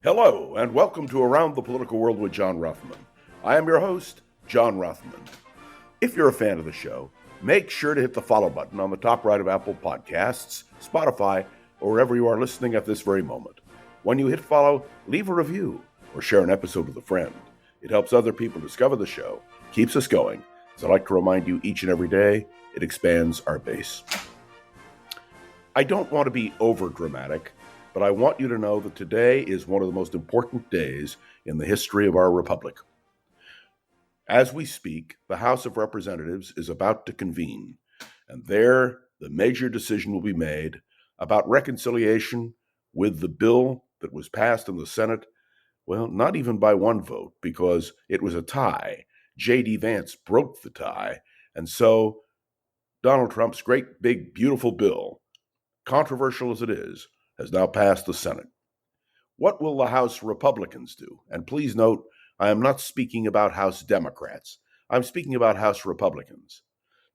Hello, and welcome to Around the Political World with John Rothman. I am your host, John Rothman. If you're a fan of the show, make sure to hit the follow button on the top right of Apple Podcasts, Spotify, or wherever you are listening at this very moment. When you hit follow, leave a review or share an episode with a friend. It helps other people discover the show, keeps us going. As I like to remind you each and every day, it expands our base. I don't want to be over-dramatic, but I want you to know that today is one of the most important days in the history of our republic. As we speak, the House of Representatives is about to convene, and there the major decision will be made about reconciliation with the bill that was passed in the Senate, well, not even by one vote, because it was a tie. J.D. Vance broke the tie, and so Donald Trump's great, big, beautiful bill, controversial as it is, has now passed the Senate. What will the House Republicans do? And please note, I am not speaking about House Democrats. I'm speaking about House Republicans.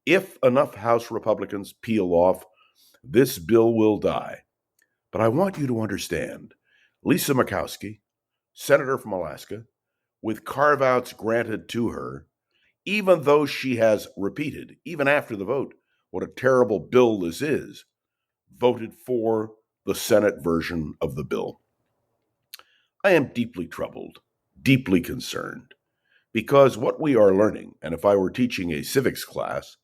If enough House Republicans peel off, this bill will die. But I want you to understand, Lisa Murkowski, Senator from Alaska, with carve-outs granted to her, even though she has repeated, even after the vote, what a terrible bill this is, voted for the Senate version of the bill. I am deeply troubled, deeply concerned, because what we are learning, and if I were teaching a civics class,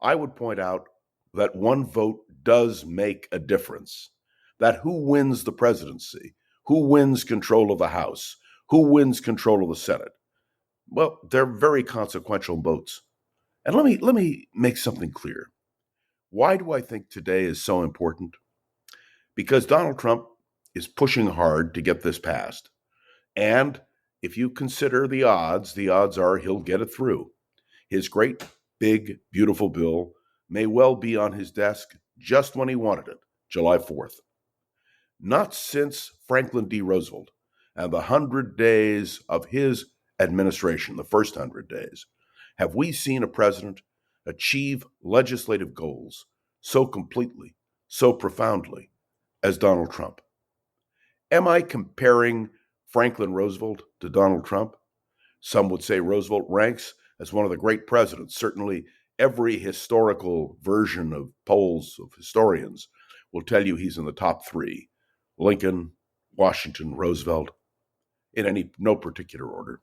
I would point out that one vote does make a difference, that who wins the presidency, who wins control of the House, who wins control of the Senate, well, they're very consequential votes. And let me make something clear. Why do I think today is so important? Because Donald Trump is pushing hard to get this passed. And if you consider the odds are he'll get it through. His great, big, beautiful bill may well be on his desk just when he wanted it, July 4th. Not since Franklin D. Roosevelt and the 100 days of his administration, the first 100 days, have we seen a president achieve legislative goals so completely, so profoundly as Donald Trump. Am I comparing Franklin Roosevelt to Donald Trump? Some would say Roosevelt ranks as one of the great presidents. Certainly, every historical version of polls of historians will tell you he's in the top three: Lincoln, Washington, Roosevelt, in no particular order.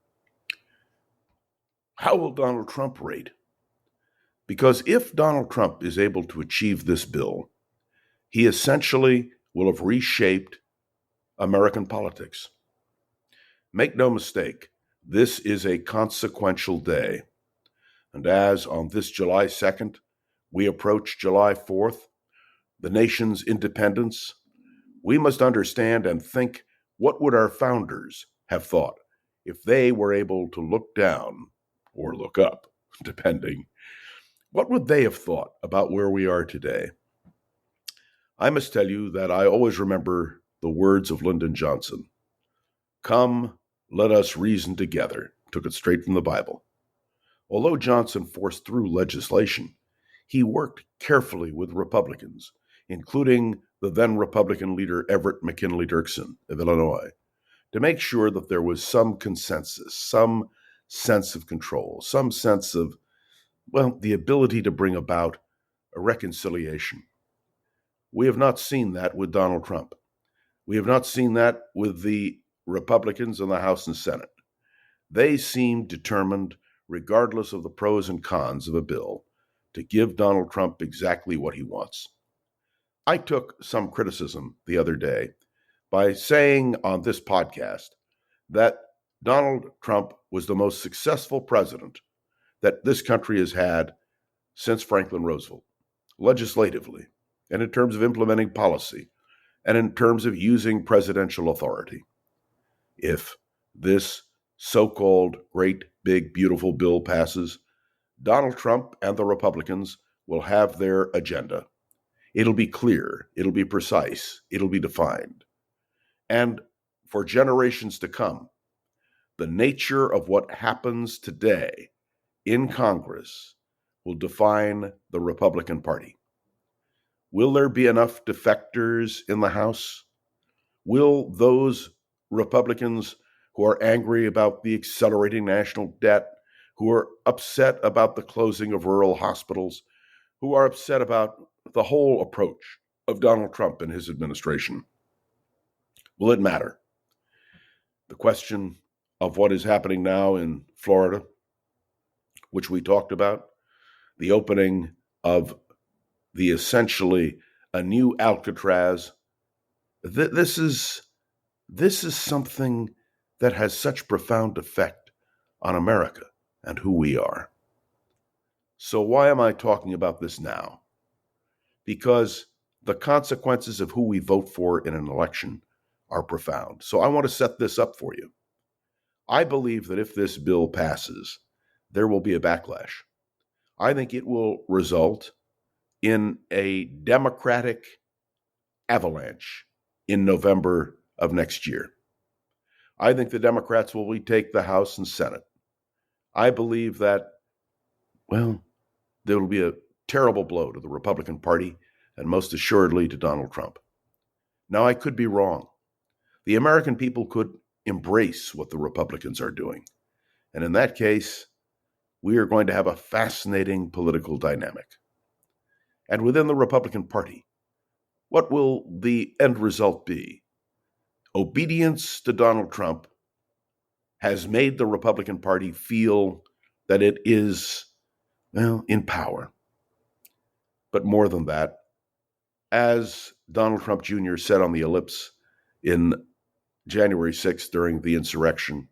How will Donald Trump rate? Because if Donald Trump is able to achieve this bill, he essentially will have reshaped American politics. Make no mistake, this is a consequential day. And as on this July 2nd, we approach July 4th, the nation's independence, we must understand and think, what would our founders have thought if they were able to look down or look up, depending? What would they have thought about where we are today? I must tell you that I always remember the words of Lyndon Johnson. Come, let us reason together. Took it straight from the Bible. Although Johnson forced through legislation, he worked carefully with Republicans, including the then Republican leader Everett McKinley Dirksen of Illinois, to make sure that there was some consensus, some sense of control, some sense of, well, the ability to bring about a reconciliation. We have not seen that with Donald Trump. We have not seen that with the Republicans in the House and Senate. They seem determined, regardless of the pros and cons of a bill, to give Donald Trump exactly what he wants. I took some criticism the other day by saying on this podcast that Donald Trump was the most successful president that this country has had since Franklin Roosevelt, legislatively, and in terms of implementing policy, and in terms of using presidential authority. If this so-called great, big, beautiful bill passes, Donald Trump and the Republicans will have their agenda. It'll be clear, it'll be precise, it'll be defined. And for generations to come, the nature of what happens today in Congress will define the Republican Party. Will there be enough defectors in the House? Will those Republicans who are angry about the accelerating national debt, who are upset about the closing of rural hospitals, who are upset about the whole approach of Donald Trump and his administration. Will it matter? The question of what is happening now in Florida, which we talked about, the opening of the essentially a new Alcatraz, this is something that has such profound effect on America and who we are. So why am I talking about this now? Because the consequences of who we vote for in an election are profound. So I want to set this up for you. I believe that if this bill passes, there will be a backlash. I think it will result in a Democratic avalanche in November of next year. I think the Democrats will retake the House and Senate. I believe that, there will be a terrible blow to the Republican Party and most assuredly to Donald Trump. Now, I could be wrong. The American people could embrace what the Republicans are doing. And in that case, we are going to have a fascinating political dynamic. And within the Republican Party, what will the end result be? Obedience to Donald Trump has made the Republican Party feel that it is, in power. But more than that, as Donald Trump Jr. said on the ellipse in January 6th during the insurrection,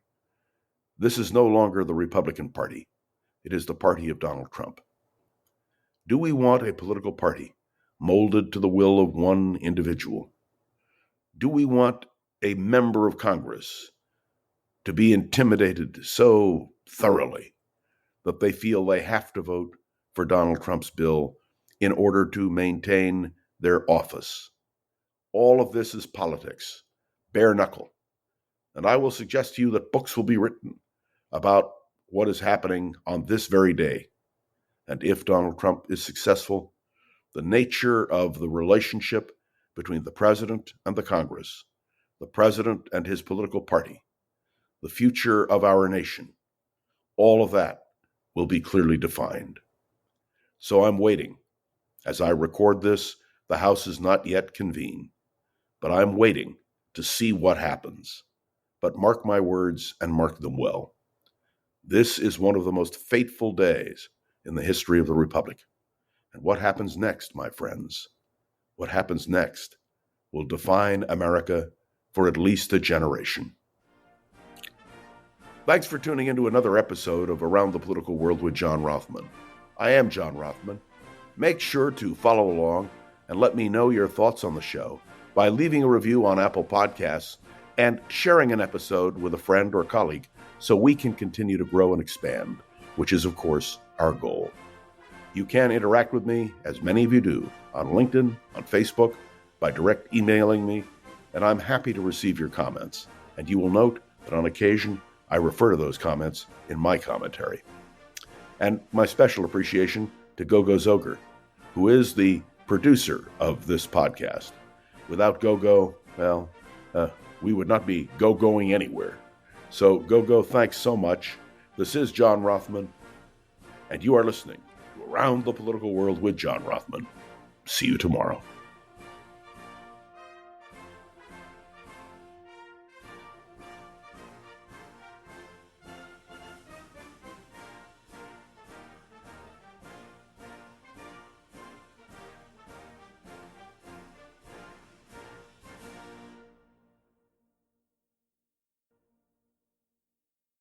this is no longer the Republican Party. It is the party of Donald Trump. Do we want a political party molded to the will of one individual? Do we want a member of Congress to be intimidated so thoroughly that they feel they have to vote for Donald Trump's bill in order to maintain their office? All of this is politics, bare knuckle. And I will suggest to you that books will be written about what is happening on this very day. And if Donald Trump is successful, the nature of the relationship between the president and the Congress, the president and his political party, the future of our nation, all of that will be clearly defined. So I'm waiting. As I record this, the House is not yet convened, but I'm waiting to see what happens. But mark my words and mark them well. This is one of the most fateful days in the history of the Republic. And what happens next, my friends, what happens next will define America for at least a generation. Thanks for tuning into another episode of Around the Political World with John Rothman. I am John Rothman. Make sure to follow along and let me know your thoughts on the show by leaving a review on Apple Podcasts and sharing an episode with a friend or colleague so we can continue to grow and expand, which is, of course, our goal. You can interact with me, as many of you do, on LinkedIn, on Facebook, by direct emailing me, and I'm happy to receive your comments. And you will note that on occasion, I refer to those comments in my commentary. And my special appreciation to Gogo Zoger, who is the producer of this podcast. Without Gogo, we would not be go-going anywhere. So, Gogo, thanks so much. This is John Rothman, and you are listening to Around the Political World with John Rothman. See you tomorrow.